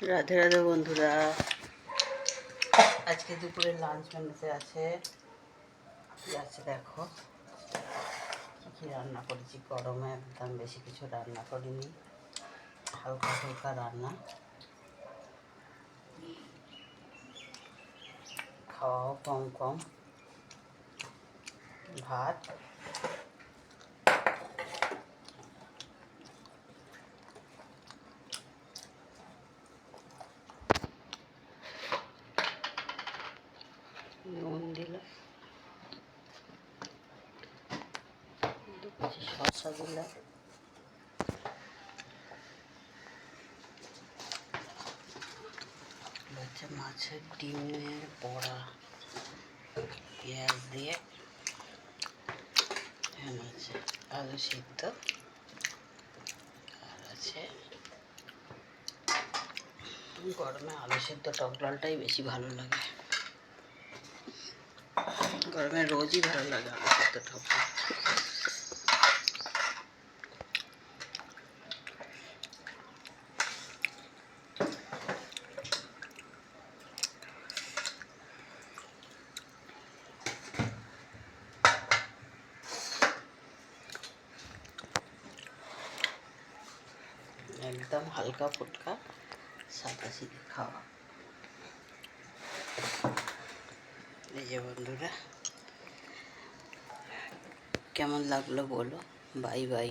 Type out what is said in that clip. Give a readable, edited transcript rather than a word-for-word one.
রাধে রাধে বন্ধুরা, আজকে দুপুরে লাঞ্চ মেনুতে আছে দেখো কী কী রান্না করেছি। গরমে একদম বেশি কিছু রান্না করিনি, হালকা হালকা রান্না, খাওয়াও কম কম। ভাত, নুন দিলাম, শসা দিলাম, মাছের ডিমের বড়া পেঁয়াজ দিয়ে, আছে আলু সিদ্ধ, আর আছে গরমে আলু সিদ্ধ টক ডালটাই বেশি ভালো লাগে। গরমে রোজই ভালো লাগে আলু সিদ্ধ টক ডাল। একদম হালকা ফুটকা সাদা সিধে খাওয়া। এই যে বন্ধুরা, কেমন লাগলো বলো। Bye bye.